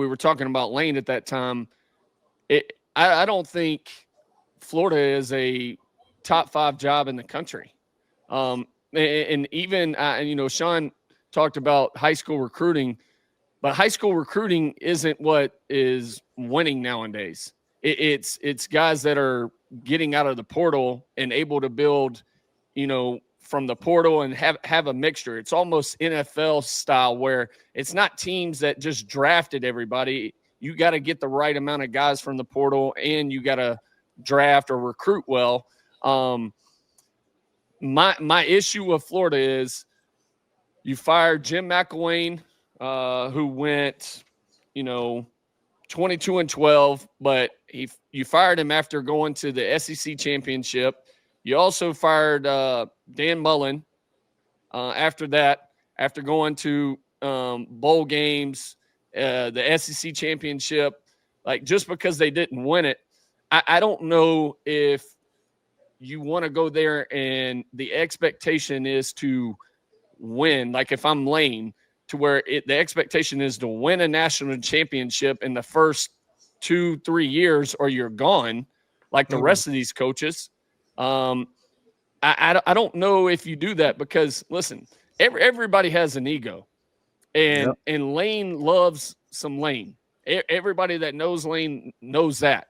we were talking about Lane at that time. I don't think Florida is a top 5 job in the country. And even, Shaun talked about high school recruiting, but high school recruiting isn't what is winning nowadays. It's guys that are getting out of the portal and able to build, from the portal and have a mixture. It's almost NFL style where it's not teams that just drafted everybody. You got to get the right amount of guys from the portal, and you got to draft or recruit well. My issue with Florida is you fired Jim McElwain, who went, 22-12, but you fired him after going to the SEC championship. You also fired Dan Mullen after that, after going to bowl games, the SEC championship. Like, just because they didn't win it, I don't know if you want to go there and the expectation is to win. Like, if I'm Lane, to where the expectation is to win a national championship in the first 2-3 years, or you're gone, like the rest of these coaches. I don't know if you do that, because listen, everybody has an ego, and Lane loves some Lane. Everybody that knows Lane knows that,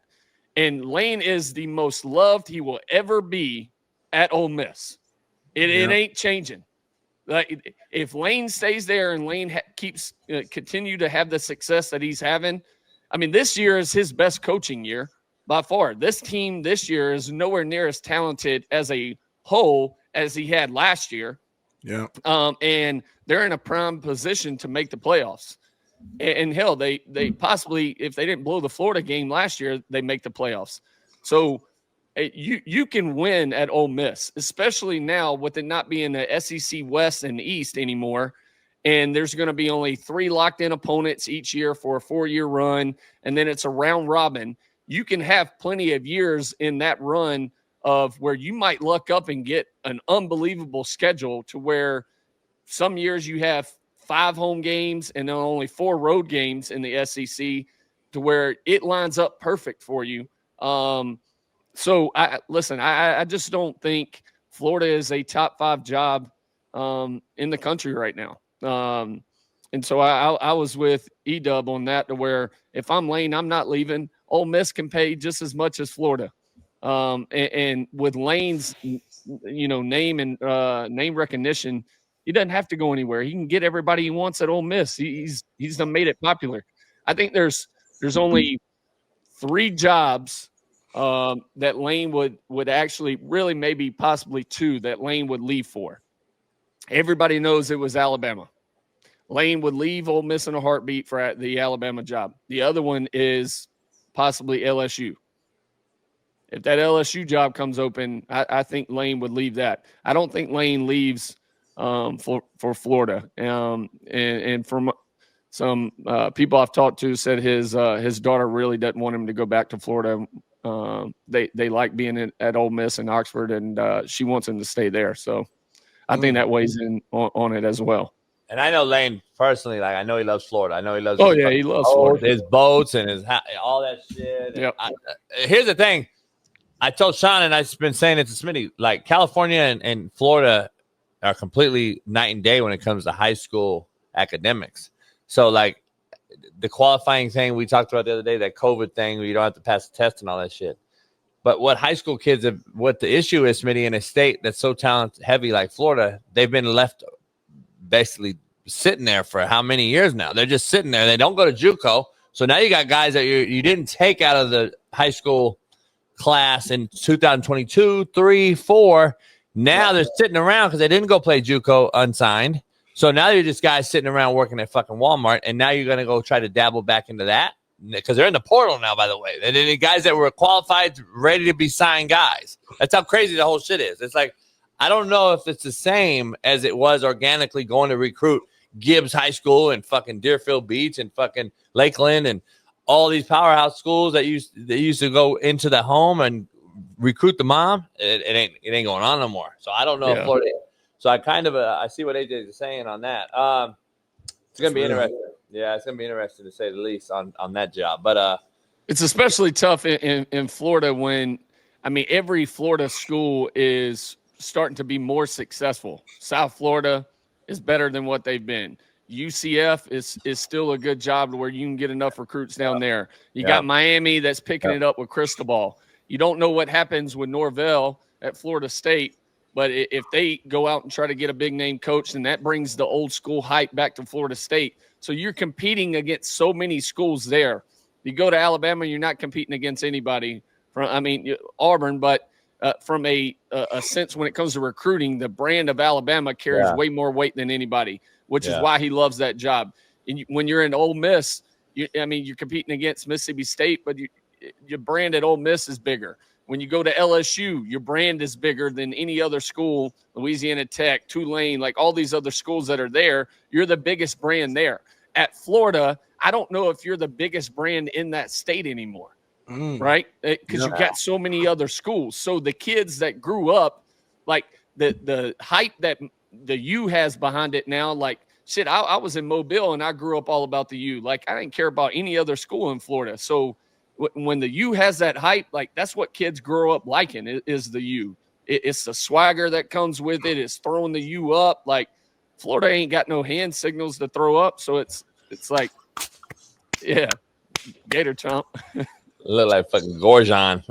and Lane is the most loved he will ever be at Ole Miss. It ain't changing. Like, if Lane stays there and Lane keeps continue to have the success that he's having, I mean, this year is his best coaching year by far. This team this year is nowhere near as talented as a whole as he had last year. Yeah. And they're in a prime position to make the playoffs. And hell, they possibly, if they didn't blow the Florida game last year, they make the playoffs. So you can win at Ole Miss, especially now with it not being the SEC West and East anymore. And there's going to be only 3 locked-in opponents each year for a 4-year run, and then it's a round robin. You can have plenty of years in that run of where you might luck up and get an unbelievable schedule, to where some years you have 5 home games and then only 4 road games in the SEC, to where it lines up perfect for you. So I just don't think Florida is a top 5 job in the country right now. And so I was with E-Dub on that, to where if I'm Lane, I'm not leaving. Ole Miss can pay just as much as Florida. And with Lane's, name and name recognition, he doesn't have to go anywhere. He can get everybody he wants at Ole Miss. He's done made it popular. I think there's only 3 jobs that Lane would actually, really maybe possibly 2, that Lane would leave for. Everybody knows it was Alabama. Lane would leave Ole Miss in a heartbeat for the Alabama job. The other one is possibly LSU. If that LSU job comes open, I think Lane would leave that. I don't think Lane leaves for Florida. And from some people I've talked to, said his daughter really doesn't want him to go back to Florida. They like being at Ole Miss and Oxford, and she wants him to stay there. So I think that weighs in on it as well. And I know Lane personally. Like, I know he loves Florida. I know he loves. He loves Florida. His boats and all that shit. Yep. Here's the thing. I told Shaun, and I've been saying it to Smitty, like, California and Florida are completely night and day when it comes to high school academics. So, like, the qualifying thing we talked about the other day, that COVID thing where you don't have to pass the test and all that shit. But what high school kids have, what the issue is, Smitty, in a state that's so talent heavy like Florida, they've been left basically sitting there for how many years now? They're just sitting there. They don't go to JUCO. So now you got guys that you didn't take out of the high school class in 2022, 3, 4. Now they're sitting around because they didn't go play JUCO unsigned. So now you're just guys sitting around working at fucking Walmart, and now you're going to go try to dabble back into that, because they're in the portal now, by the way. And the guys that were qualified, ready to be signed guys. That's how crazy the whole shit is. It's like, I don't know if it's the same as it was organically going to recruit Gibbs High School and fucking Deerfield Beach and fucking Lakeland and all these powerhouse schools that used to go into the home and recruit the mom. It ain't going on no more. So I don't know if Florida. So I kind of I see what AJ is saying on that. It's gonna be interesting. Yeah, it's gonna be interesting to say the least on that job. But it's especially tough in Florida when, I mean, every Florida school is starting to be more successful. South Florida is better than what they've been. UCF is still a good job to where you can get enough recruits down there. You got Miami that's picking it up with Cristobal. You don't know what happens with Norvell at Florida State, but if they go out and try to get a big name coach, then that brings the old school hype back to Florida State. So you're competing against so many schools there. You go to Alabama, you're not competing against anybody Auburn, but from a sense when it comes to recruiting, the brand of Alabama carries way more weight than anybody, which is why he loves that job. And when you're in Ole Miss, you're competing against Mississippi State, but your brand at Ole Miss is bigger. When you go to LSU, your brand is bigger than any other school, Louisiana Tech, Tulane, like all these other schools that are there. You're the biggest brand there. At Florida, I don't know if you're the biggest brand in that state anymore, right? Because you've got so many other schools. So the kids that grew up, like the hype that the U has behind it now, like, shit, I was in Mobile and I grew up all about the U. Like, I didn't care about any other school in Florida. So when the U has that hype, like, that's what kids grow up liking is the U. It's the swagger that comes with it. It's throwing the U up. Like, Florida ain't got no hand signals to throw up. So it's like, yeah, Gator Chomp. Look like fucking Gorgon.